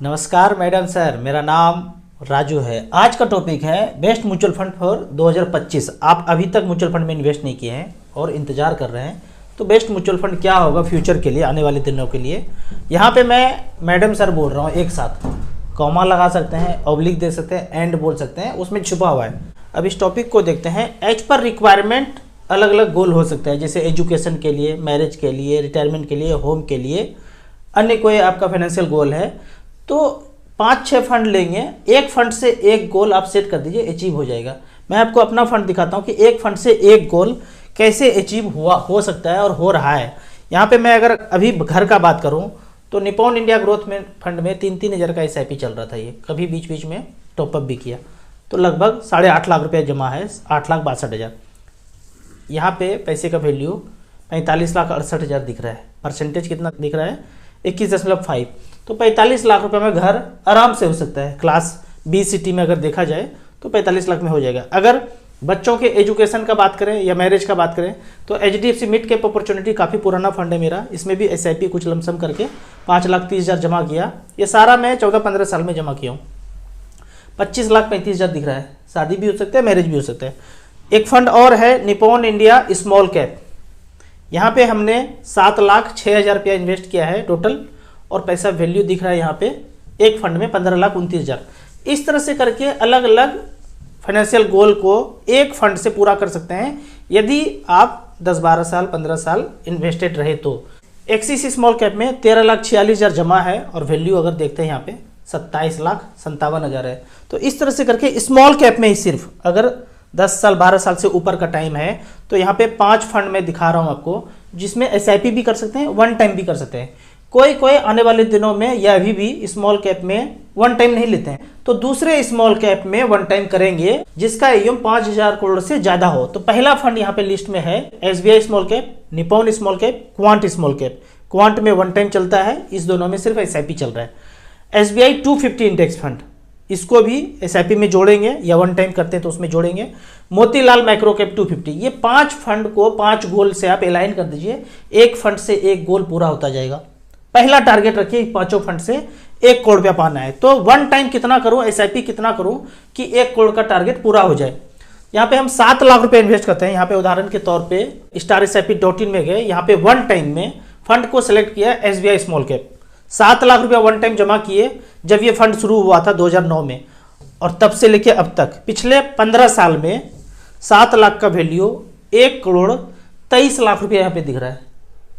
नमस्कार madam sir, मेरा नाम राजू है। आज का टॉपिक है बेस्ट म्यूचुअल फंड फॉर 2025। आप अभी तक म्यूचुअल फंड में इन्वेस्ट नहीं किए हैं और इंतजार कर रहे हैं, तो बेस्ट म्यूचुअल फंड क्या होगा फ्यूचर के लिए, आने वाले दिनों के लिए। यहाँ पे मैं मैडम सर बोल रहा हूँ, एक साथ कॉमा लगा सकते हैं, ऑब्लिक दे सकते हैं, एंड बोल सकते हैं, उसमें छुपा हुआ है। अब इस टॉपिक को देखते हैं। एज पर रिक्वायरमेंट अलग अलग गोल हो सकता है, जैसे एजुकेशन के लिए, मैरिज के लिए, रिटायरमेंट के लिए, होम के लिए, अन्य कोई आपका फाइनेंशियल गोल है, तो 5-6 फंड लेंगे। एक फंड से एक गोल आप सेट कर दीजिए, अचीव हो जाएगा। मैं आपको अपना फंड दिखाता हूँ कि एक फंड से एक गोल कैसे अचीव हो सकता है और हो रहा है। यहाँ पे मैं अगर अभी घर का बात करूँ तो निपॉन इंडिया ग्रोथ में फंड में 3-3 हज़ार का SIP चल रहा था। ये कभी बीच बीच में टॉपअप भी किया, तो लगभग 8.5 लाख रुपये जमा है, 8,62,000। यहाँ पे पैसे का वैल्यू 45,68,000 दिख रहा है। परसेंटेज कितना दिख रहा है? 21.5। तो 45 लाख रुपए में घर आराम से हो सकता है। क्लास B सिटी में अगर देखा जाए तो 45 लाख में हो जाएगा। अगर बच्चों के एजुकेशन का बात करें या मैरिज का बात करें तो HDFC मिड कैप अपॉर्चुनिटी काफ़ी पुराना फंड है मेरा। इसमें भी SIP कुछ लमसम करके 5,30,000 जमा किया। ये सारा मैं 14-15 साल में जमा किया हूँ। 25,35,000 दिख रहा है। शादी भी हो सकता है, मैरिज भी हो सकता है। एक फंड और है निपॉन इंडिया स्मॉल कैप। यहाँ पे हमने 7,06,000 रुपया इन्वेस्ट किया है टोटल, और पैसा वैल्यू दिख रहा है यहाँ पे एक फंड में 15,29,000। इस तरह से करके अलग अलग फाइनेंशियल गोल को एक फंड से पूरा कर सकते हैं, यदि आप 10-12 साल 15 साल इन्वेस्टेड रहे तो। एक्सिस स्मॉल कैप में 13,46,000 जमा है, और वैल्यू अगर देखते हैं यहाँ पे 27,57,000 है। तो इस तरह से करके स्मॉल कैप में ही सिर्फ अगर 10 साल 12 साल से ऊपर का टाइम है तो यहाँ पे 5 फंड में दिखा रहा हूँ आपको, जिसमें SIP भी कर सकते हैं, वन टाइम भी कर सकते हैं। कोई कोई आने वाले दिनों में या अभी भी स्मॉल कैप में वन टाइम नहीं लेते हैं, तो दूसरे स्मॉल कैप में वन टाइम करेंगे जिसका AUM 5,000 करोड़ से ज्यादा हो। तो पहला फंड यहाँ पे लिस्ट में है SBI small cap, Nippon small cap, quant small cap. Quant में वन टाइम चलता है, इस दोनों में सिर्फ SIP चल रहा है। SBI 250 इंडेक्स फंड, इसको भी SIP में जोड़ेंगे या वन टाइम करते हैं तो उसमें जोड़ेंगे। Motilal micro cap 250। ये 5 फंड को 5 गोल से आप अलाइन कर दीजिए, एक फंड से एक गोल पूरा होता जाएगा। पहला टारगेट रखिए 5 फंड से 1 करोड़ रुपया पाना है, तो वन टाइम कितना करूं, SIP कितना करूं कि 1 करोड़ का टारगेट पूरा हो जाए। यहाँ पे हम 7 लाख रुपए इन्वेस्ट करते हैं। यहाँ पे उदाहरण के तौर पे StarSIP.in में गए, यहाँ पे वन टाइम में फंड को सिलेक्ट किया SBI स्मॉल कैप। 7 लाख रुपया वन टाइम जमा किए जब ये फंड शुरू हुआ था 2009 में, और तब से लेके अब तक पिछले 15 साल में 7 लाख का वैल्यू 1,23,00,000 रुपया यहाँ पे दिख रहा है।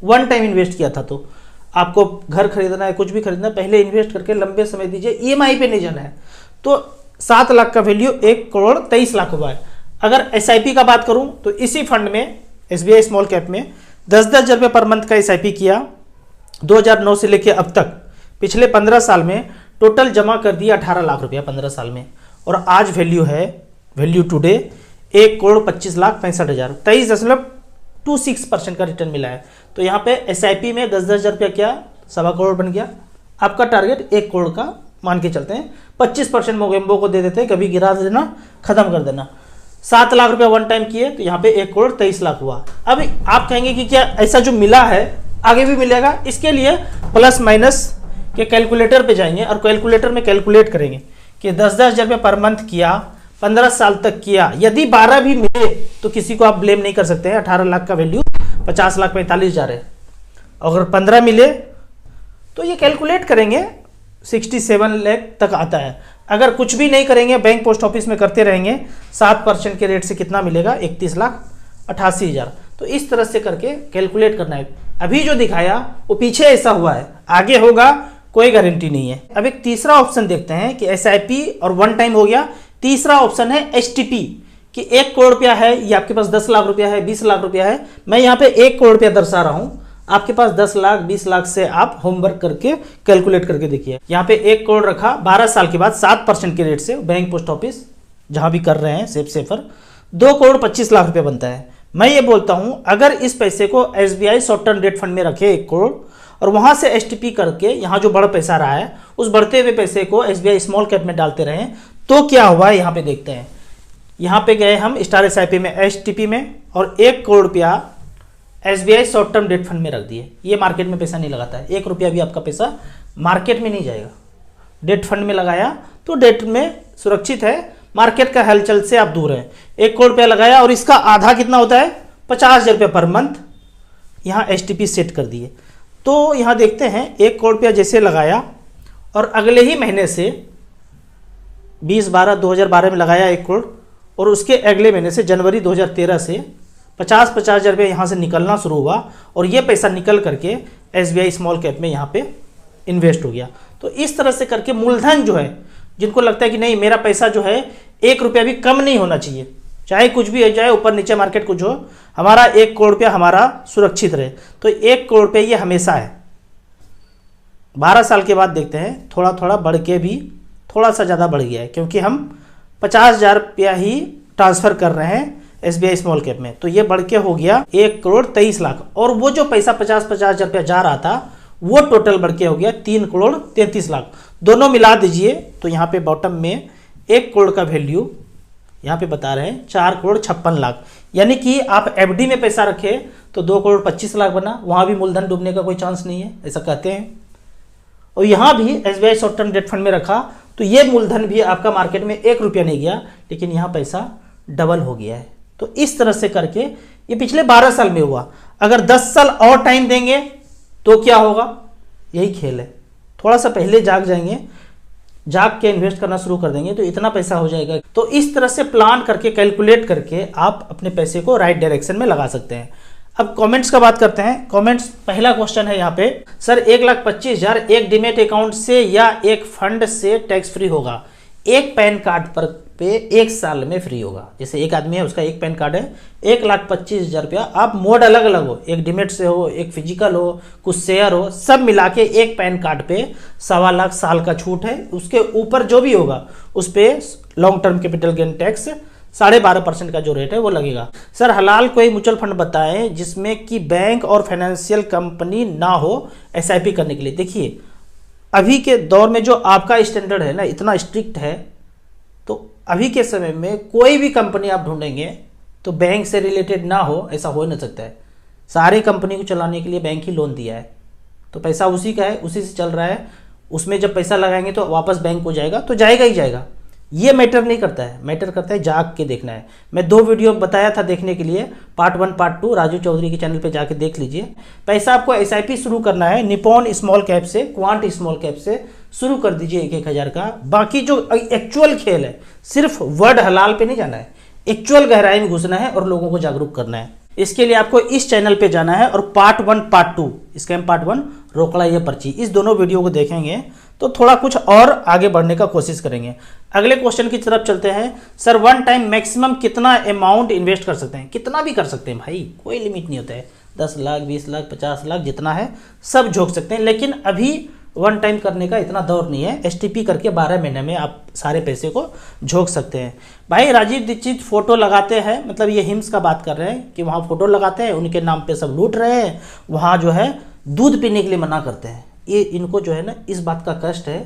वन टाइम इन्वेस्ट किया था। तो आपको घर खरीदना है, कुछ भी खरीदना है, पहले इन्वेस्ट करके लंबे समय दीजिए, EMI पे नहीं जाना है। तो 7 लाख का वैल्यू 1,23,00,000 हुआ है। अगर SIP का बात करूं तो इसी फंड में SBI स्मॉल कैप में 10-10 रुपये पर मंथ का SIP किया 2009 से लेके अब तक। पिछले 15 साल में टोटल जमा कर दिया 18 लाख रुपया 15 साल में, और आज वैल्यू टुडे 1,25,65,000, 23.26% का रिटर्न मिला है। तो यहाँ पे SIP में 10-10 रुपया क्या 1.25 करोड़ बन गया। आपका टारगेट 1 करोड़ का मान के चलते हैं, 25% मोगेम्बो को दे देते हैं, कभी गिरा देना, खत्म कर देना। 7 लाख रुपया वन टाइम किए तो यहाँ पे 1,23,00,000 हुआ। अब आप कहेंगे कि क्या ऐसा जो मिला है आगे भी मिलेगा? इसके लिए प्लस माइनस के कैलकुलेटर पे जाएंगे और कैलकुलेटर में कैलकुलेट करेंगे कि 10-10 रुपये पर मंथ किया, 15 साल तक किया, यदि 12 भी मिले तो किसी को आप ब्लेम नहीं कर सकते हैं। 18 लाख का वैल्यू 50,45,000 है। अगर 15 मिले तो ये कैलकुलेट करेंगे 67 लाख तक आता है। अगर कुछ भी नहीं करेंगे, बैंक पोस्ट ऑफिस में करते रहेंगे, 7% के रेट से कितना मिलेगा? 31,88,000। तो इस तरह से करके कैलकुलेट करना है। अभी जो दिखाया वो पीछे ऐसा हुआ है, आगे होगा कोई गारंटी नहीं है। अब एक तीसरा ऑप्शन देखते हैं कि SIP और वन टाइम हो गया। तीसरा ऑप्शन है STP, कि 1 करोड़ रुपया है, ये आपके पास 10 लाख रुपया है, 20 लाख रुपया है। मैं यहाँ पे 1 करोड़ रुपया दर्शा रहा हूँ, आपके पास 10 लाख 20 लाख से आप होमवर्क करके कैलकुलेट करके देखिए। यहाँ पे 1 करोड़ रखा, 12 साल के बाद 7% के रेट से बैंक पोस्ट ऑफिस जहां भी कर रहे हैं सेफर 2,25,00,000 रुपया बनता है। मैं ये बोलता हूं अगर इस पैसे को SBI short term debt fund में रखे 1 करोड़, और वहां से STP करके यहाँ जो बड़ा पैसा रहा है उस बढ़ते हुए पैसे को SBI स्मॉल कैप में डालते रहे, तो क्या हुआ है यहाँ पे देखते हैं। यहाँ पे गए हम StarSIP में, STP में, और 1 करोड़ रुपया SBI short term debt fund में रख दिए। ये मार्केट में पैसा नहीं लगाता है, 1 रुपया भी आपका पैसा मार्केट में नहीं जाएगा। डेट फंड में लगाया तो डेट में सुरक्षित है, मार्केट का हलचल से आप दूर हैं। 1 करोड़ रुपया लगाया और इसका आधा कितना होता है 50,000 रुपया पर मंथ, यहाँ STP सेट कर दिए। तो यहाँ देखते हैं 1 करोड़ रुपया जैसे लगाया और अगले ही महीने से 2012 में लगाया 1 करोड़ और उसके अगले महीने से जनवरी 2013 से 50,000 रुपये यहाँ से निकलना शुरू हुआ और ये पैसा निकल करके SBI स्मॉल कैप में यहाँ पे इन्वेस्ट हो गया। तो इस तरह से करके मूलधन जो है, जिनको लगता है कि नहीं मेरा पैसा जो है 1 रुपया भी कम नहीं होना चाहिए, चाहे कुछ भी हो जाए, ऊपर नीचे मार्केट कुछ हो, हमारा 1 करोड़ रुपया हमारा सुरक्षित रहे, तो 1 करोड़ रुपये ये हमेशा है। 12 साल के बाद देखते हैं थोड़ा थोड़ा बढ़ के भी थोड़ा सा ज़्यादा बढ़ गया है, क्योंकि हम 50,000 रुपया ही ट्रांसफ़र कर रहे हैं SBI स्मॉल कैप में, तो ये बढ़ के हो गया 1 करोड़ 23 लाख। और वो जो पैसा 50,000 रुपया जा रहा था वो टोटल बढ़ के हो गया 3 करोड़ 33 लाख। दोनों मिला दीजिए तो यहाँ पे बॉटम में 1 करोड़ का वैल्यू यहाँ पे बता रहे हैं 4 करोड़ 56 लाख। यानी कि आप FD में पैसा रखे तो 2 करोड़ 25 लाख बना, वहाँ भी मूलधन डूबने का कोई चांस नहीं है, ऐसा कहते हैं। और यहाँ भी SBI short term debt fund में रखा तो ये मूलधन भी आपका मार्केट में 1 रुपया नहीं गया, लेकिन यहाँ पैसा डबल हो गया है। तो इस तरह से करके ये पिछले 12 साल में हुआ। अगर 10 साल और टाइम देंगे तो क्या होगा, यही खेल है। थोड़ा सा पहले जाग जाएंगे, जाग के इन्वेस्ट करना शुरू कर देंगे तो इतना पैसा हो जाएगा। तो इस तरह से प्लान करके कैलकुलेट करके आप अपने पैसे को राइट डायरेक्शन में लगा सकते हैं। अब कमेंट्स का बात करते हैं। कमेंट्स, पहला क्वेश्चन है यहाँ पे, सर 1,25,000 एक डीमेट अकाउंट से या एक फंड से टैक्स फ्री होगा? एक पैन कार्ड पर पे 1 साल में फ्री होगा। जैसे एक आदमी है उसका एक पैन कार्ड है, 1,25,000 रुपया, आप मोड अलग अलग हो, एक डीमेट से हो, एक फिजिकल हो, कुछ शेयर हो, सब मिला के एक पैन कार्ड पे 1.25 लाख साल का छूट है। उसके ऊपर जो भी होगा उस पर long term capital gain tax 12.5% का जो रेट है वो लगेगा। सर हलाल कोई म्यूचुअल फंड बताएं जिसमें कि बैंक और फाइनेंशियल कंपनी ना हो SIP करने के लिए। देखिए अभी के दौर में जो आपका स्टैंडर्ड है ना इतना स्ट्रिक्ट है, तो अभी के समय में कोई भी कंपनी आप ढूंढेंगे तो बैंक से रिलेटेड ना हो, ऐसा हो नहीं सकता है। सारे कंपनी को चलाने के लिए बैंक ही लोन दिया है, तो पैसा उसी का है, उसी से चल रहा है। उसमें जब पैसा लगाएंगे तो वापस बैंक को जाएगा, तो जाएगा ही जाएगा। ये मैटर नहीं करता है, मैटर करता है जाग के देखना है। मैं 2 वीडियो बताया था देखने के लिए, पार्ट 1 पार्ट 2 राजू चौधरी के चैनल पे जाके देख लीजिए। पैसा आपको SIP शुरू करना है निपॉन स्मॉल कैप से, क्वांट स्मॉल कैप से शुरू कर दीजिए 1-1 हज़ार का। बाकी जो एक्चुअल खेल है, सिर्फ वर्ड हलाल पे नहीं जाना है, एक्चुअल गहराई में घुसना है और लोगों को जागरूक करना है। इसके लिए आपको इस चैनल पे जाना है और पार्ट 1 पार्ट 2 स्कैम पार्ट 1 रोकड़ा ये पर्ची, इस दोनों वीडियो को देखेंगे तो थोड़ा कुछ और आगे बढ़ने का कोशिश करेंगे। अगले क्वेश्चन की तरफ चलते हैं। सर 1 टाइम मैक्सिमम कितना अमाउंट इन्वेस्ट कर सकते हैं? कितना भी कर सकते हैं भाई, कोई लिमिट नहीं होता है। 10 लाख 20 लाख 50 लाख जितना है सब झोंक सकते हैं, लेकिन अभी 1 टाइम करने का इतना दौर नहीं है। STP करके 12 महीने में आप सारे पैसे को झोंक सकते हैं। भाई राजीव दीक्षित फोटो लगाते हैं, मतलब ये हिम्स का बात कर रहे हैं कि वहाँ फोटो लगाते हैं, उनके नाम पे सब लूट रहे हैं, वहाँ जो है दूध पीने के लिए मना करते हैं। ये इनको जो है ना इस बात का कष्ट है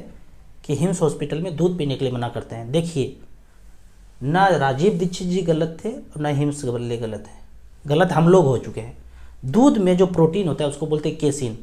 कि हिम्स हॉस्पिटल में दूध पीने के लिए मना करते हैं। देखिए ना राजीव दीक्षित जी गलत थे और ना हिम्स बल्ले गलत है, गलत हम लोग हो चुके हैं। दूध में जो प्रोटीन होता है उसको बोलते हैं केसिन,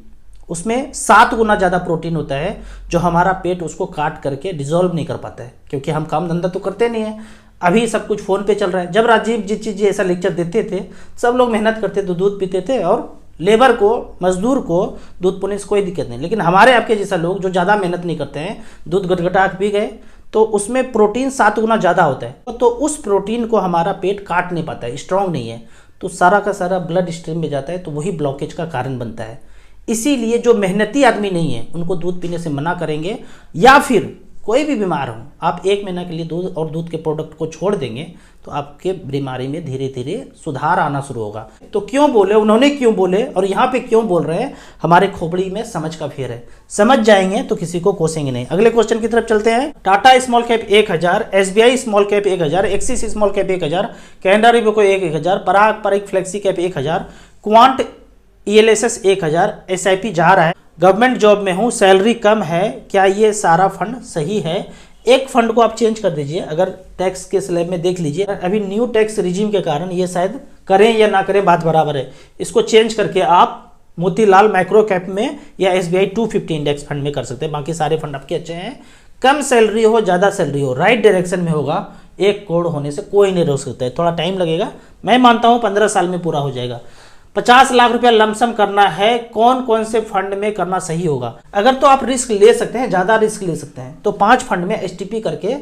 उसमें 7 गुना ज़्यादा प्रोटीन होता है जो हमारा पेट उसको काट करके डिजोल्व नहीं कर पाता है, क्योंकि हम काम धंधा तो करते नहीं है। अभी सब कुछ फ़ोन पे चल रहा है। जब राजीव दीक्षित जी ऐसा लेक्चर देते थे सब लोग मेहनत करते तो दूध पीते थे और लेबर को, मजदूर को दूध पीने से कोई दिक्कत नहीं। लेकिन हमारे आपके जैसा लोग जो ज़्यादा मेहनत नहीं करते हैं, दूध गटगटा पी गए तो उसमें प्रोटीन 7 गुना ज़्यादा होता है, तो उस प्रोटीन को हमारा पेट काट नहीं पाता है, स्ट्रांग नहीं है, तो सारा का सारा ब्लड स्ट्रीम में जाता है, तो वही ब्लॉकेज का कारण बनता है। इसीलिए जो मेहनती आदमी नहीं है उनको दूध पीने से मना करेंगे, या फिर कोई भी बीमार हो आप 1 महीना के लिए दूध और दूध के प्रोडक्ट को छोड़ देंगे तो आपके बीमारी में धीरे धीरे सुधार आना शुरू होगा। तो क्यों बोले उन्होंने, क्यों बोले और यहाँ पे क्यों बोल रहे हैं, हमारे खोपड़ी में समझ का फेर है। समझ जाएंगे तो किसी को कोसेंगे नहीं। अगले क्वेश्चन की तरफ चलते हैं। Tata small cap 1000, SBI small cap 1000, Axis small cap 1000, Canara Robeco 1000, Parag Parikh flexi cap 1000, Quant ELSS 1000, SIP जा रहा है। गवर्नमेंट जॉब में हूँ, सैलरी कम है, क्या ये सारा फंड सही है? एक फंड को आप चेंज कर दीजिए। अगर टैक्स के स्लैब में देख लीजिए, अभी न्यू टैक्स रिजीम के कारण ये शायद करें या ना करें बात बराबर है। इसको चेंज करके आप मोतीलाल माइक्रो कैप में या SBI 250 इंडेक्स फंड में कर सकते हैं। बाकी सारे फंड आपके अच्छे हैं, कम सैलरी हो ज़्यादा सैलरी हो, राइट डायरेक्शन में होगा, 1 करोड़ होने से कोई नहीं रोक सकता है। थोड़ा टाइम लगेगा, मैं मानता हूँ 15 साल में पूरा हो जाएगा। 50 लाख रुपया लमसम करना है, कौन कौन से फंड में करना सही होगा। अगर तो आप रिस्क ले सकते हैं, ज़्यादा रिस्क ले सकते हैं, तो 5 फंड में STP करके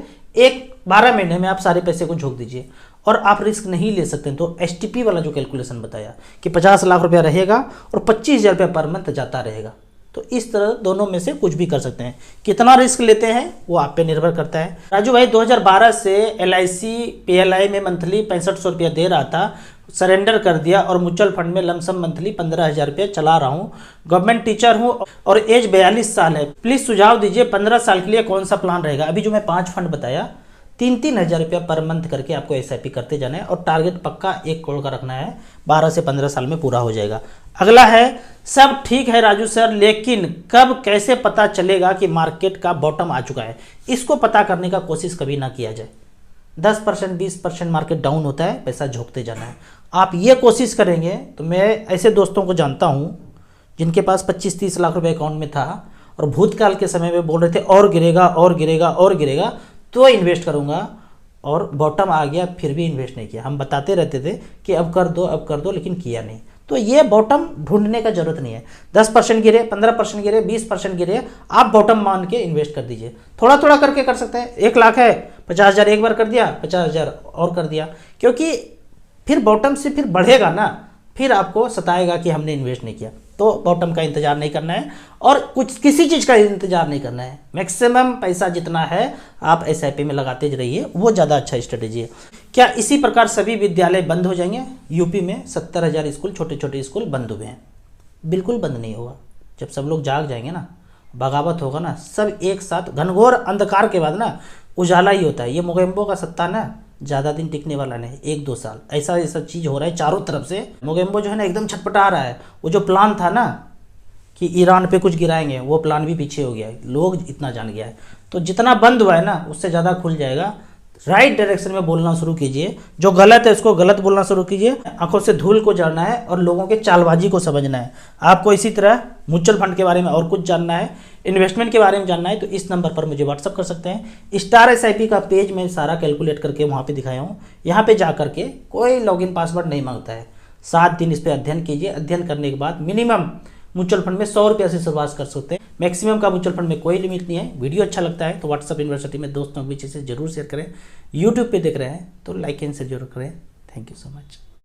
12 महीने में आप सारे पैसे को झोंक दीजिए। और आप रिस्क नहीं ले सकते हैं तो STP वाला जो कैलकुलेशन बताया कि 50 लाख रुपया रहेगा और 25,000 रुपया पर मंथ जाता रहेगा, तो इस तरह दोनों में से कुछ भी कर सकते हैं। कितना रिस्क लेते हैं वो आप पे निर्भर करता है। राजू भाई 2012 से LIC PLI में मंथली 6500 रुपया दे रहा था, सरेंडर कर दिया और म्यूचुअल फंड में लमसम मंथली 15,000 रुपया चला रहा हूँ। गवर्नमेंट टीचर हूँ और एज 42 साल है। प्लीज़ सुझाव दीजिए 15 साल के लिए कौन सा प्लान रहेगा। अभी जो मैं 5 फंड बताया 3-3 हज़ार रुपया पर मंथ करके आपको SIP करते जाना है और टारगेट पक्का 1 करोड़ का रखना है, 12 से 15 साल में पूरा हो जाएगा। अगला है, सब ठीक है राजू सर, लेकिन कब कैसे पता चलेगा कि मार्केट का बॉटम आ चुका है। इसको पता करने का कोशिश कभी ना किया जाए। 10% 20% मार्केट डाउन होता है, पैसा झोंकते जाना है। आप ये कोशिश करेंगे तो मैं ऐसे दोस्तों को जानता हूँ जिनके पास 25-30 लाख रुपए अकाउंट में था और भूतकाल के समय में बोल रहे थे और गिरेगा और गिरेगा और गिरेगा तो इन्वेस्ट करूंगा, और बॉटम आ गया फिर भी इन्वेस्ट नहीं किया। हम बताते रहते थे कि अब कर दो अब कर दो, लेकिन किया नहीं। तो ये बॉटम ढूंढने का जरूरत नहीं है। 10% गिरे, 15% गिरे, 20% गिरे, आप बॉटम मान के इन्वेस्ट कर दीजिए। थोड़ा थोड़ा करके कर सकते हैं। 1 लाख है, 50,000 एक बार कर दिया, 50,000 और कर दिया, क्योंकि फिर बॉटम से फिर बढ़ेगा ना, फिर आपको सताएगा कि हमने इन्वेस्ट नहीं किया। तो बॉटम का इंतजार नहीं करना है और कुछ किसी चीज़ का इंतजार नहीं करना है। मैक्सिमम पैसा जितना है आप SIP में लगाते रहिए, वो ज़्यादा अच्छा स्ट्रेटेजी है। क्या इसी प्रकार सभी विद्यालय बंद हो जाएंगे? यूपी में 70,000 स्कूल, छोटे छोटे स्कूल बंद हुए हैं। बिल्कुल बंद नहीं होगा। जब सब लोग जाग जाएंगे ना, बगावत होगा ना, सब एक साथ, घनघोर अंधकार के बाद ना उजाला ही होता है। ये मोगेम्बो का सत्ता ना ज़्यादा दिन टिकने वाला नहीं, 1-2 साल ऐसा चीज़ हो रहा है चारों तरफ से। मोगेम्बो जो है ना एकदम छटपटा रहा है। वो जो प्लान था ना कि ईरान पे कुछ गिराएंगे, वो प्लान भी पीछे हो गया है। लोग इतना जान गया है, तो जितना बंद हुआ है ना उससे ज़्यादा खुल जाएगा। राइट डायरेक्शन में बोलना शुरू कीजिए, जो गलत है उसको गलत बोलना शुरू कीजिए। आंखों से धूल को झाड़ना है और लोगों के चालबाजी को समझना है। आपको इसी तरह म्यूचुअल फंड के बारे में और कुछ जानना है, इन्वेस्टमेंट के बारे में जानना है, तो इस नंबर पर मुझे व्हाट्सअप कर सकते हैं। स्टार SIP का पेज मैं सारा कैलकुलेट करके वहाँ पे दिखाया हूँ। यहाँ पे जा करके कोई लॉगिन पासवर्ड नहीं मांगता है। 7 दिन इस पर अध्ययन कीजिए। अध्ययन करने के बाद मिनिमम म्यूचुअल फंड में 100 रुपये से शुरुआत कर सकते हैं। मैक्सिमम का म्यूचुअल फंड में कोई लिमिट नहीं है। वीडियो अच्छा लगता है तो व्हाट्सअप यूनिवर्सिटी में दोस्तों के बीच इसे जरूर शेयर करें। यूट्यूब पे देख रहे हैं तो लाइक एंड शेयर जरूर करें। Thank you so much.